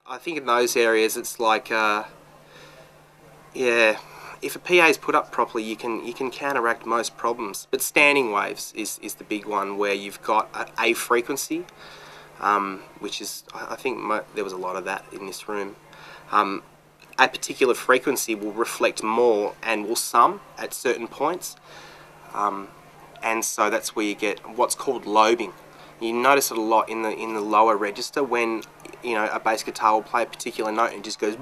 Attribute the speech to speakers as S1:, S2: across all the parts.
S1: I think in those areas it's like, yeah, if a PA is put up properly, you can counteract most problems. But standing waves is the big one, where you've got a frequency, which is, I think there was a lot of that in this room. A particular frequency will reflect more and will sum at certain points, and so that's where you get what's called lobing. You notice it a lot in the lower register when a bass guitar will play a particular note and just goes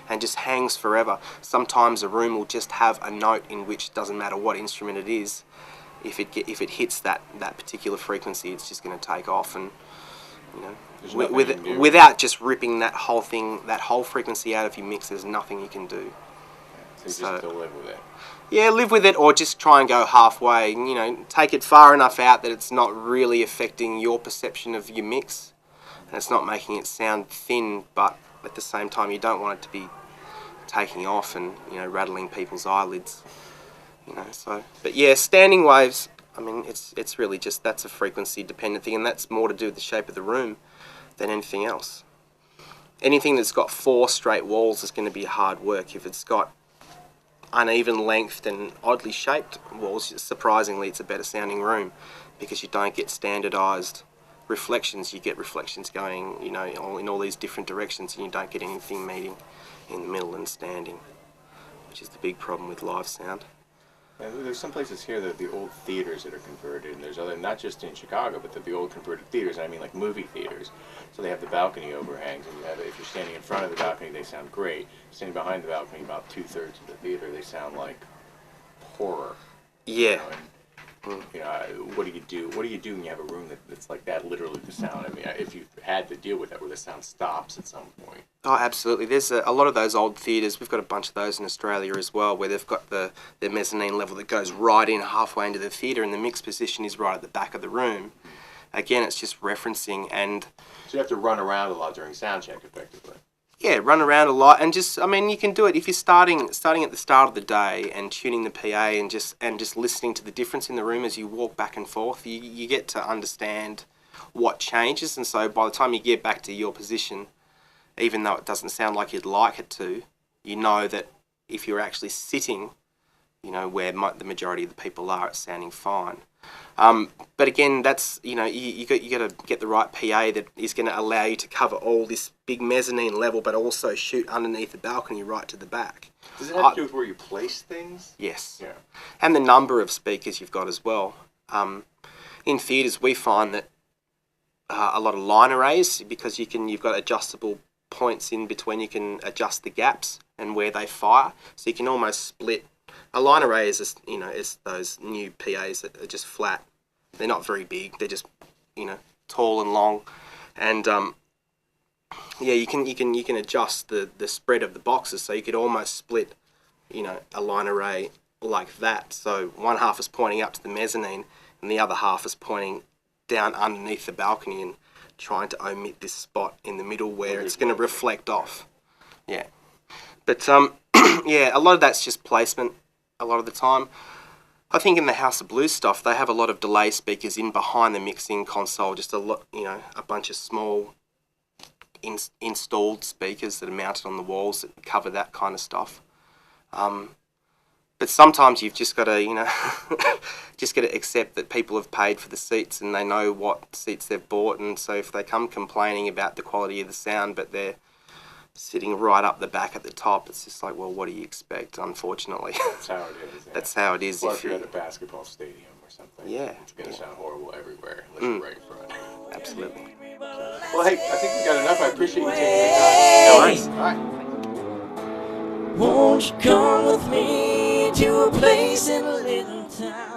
S1: and just hangs forever. Sometimes a room will just have a note in which it doesn't matter what instrument it is. If it hits that particular frequency, it's just going to take off, and without just ripping that whole frequency out of your mix, there's nothing you can do.
S2: So you just have to live with it.
S1: Yeah, live with it, or just try and go halfway. Take it far enough out that it's not really affecting your perception of your mix, and it's not making it sound thin, but at the same time you don't want it to be taking off and rattling people's eyelids. But yeah, standing waves, I mean, it's really just, that's a frequency dependent thing, and that's more to do with the shape of the room than anything else. Anything that's got 4 straight walls is going to be hard work. If it's got uneven lengthed and oddly shaped walls, surprisingly it's a better sounding room, because you don't get standardized reflections. You get reflections going in all these different directions, and you don't get anything meeting in the middle and standing, which is the big problem with live sound.
S2: There's some places here that the old theaters that are converted, and there's other, not just in Chicago, but the old converted theaters. I mean, like movie theaters. So they have the balcony overhangs, and if you're standing in front of the balcony, they sound great. Standing behind the balcony, about 2/3 of the theater, they sound like horror.
S1: Yeah.
S2: What do you do? What do you do when you have a room that's like that, literally the sound? I mean, if you've had to deal with that, where the sound stops at some point.
S1: Oh, absolutely. There's a lot of those old theatres. We've got a bunch of those in Australia as well, where they've got the mezzanine level that goes right in halfway into the theatre, and the mix position is right at the back of the room. Again, it's just referencing, and
S2: so you have to run around a lot during sound check, effectively.
S1: Yeah, run around a lot, and just, I mean, you can do it if you're starting at the start of the day and tuning the PA and just listening to the difference in the room as you walk back and forth. You get to understand what changes, and so by the time you get back to your position, even though it doesn't sound like you'd like it to, you know that if you're actually sitting, where the majority of the people are, it's sounding fine. But again, that's, you got to get the right PA that is going to allow you to cover all this big mezzanine level, but also shoot underneath the balcony right to the back.
S2: Does it have to do with where you place things?
S1: Yes.
S2: Yeah.
S1: And the number of speakers you've got as well. In theatres, we find that a lot of line arrays, because you've got adjustable points in between, you can adjust the gaps and where they fire, so you can almost split. A line array is is those new PAs that are just flat. They're not very big. They're just tall and long, and yeah, you can adjust the spread of the boxes, so you could almost split a line array like that. So one half is pointing up to the mezzanine, and the other half is pointing down underneath the balcony and trying to omit this spot in the middle where it's going to reflect off. Yeah, but yeah, a lot of that's just placement. A lot of the time, I think in the House of Blues stuff, they have a lot of delay speakers in behind the mixing console, just a bunch of small installed speakers that are mounted on the walls that cover that kind of stuff. But sometimes you've just got to, just got to accept that people have paid for the seats and they know what seats they've bought, and so if they come complaining about the quality of the sound, but they're sitting right up the back at the top, it's just like, well, what do you expect, unfortunately?
S2: That's how it is. Yeah.
S1: That's how it is.
S2: Or if you're at a basketball stadium or something.
S1: Yeah.
S2: It's going to sound horrible everywhere, unless you're right in front.
S1: Absolutely.
S2: Well, hey, I think we got enough. I appreciate you taking the time.
S1: No worries.
S2: All right.
S3: Won't you come with me to a place in a little town?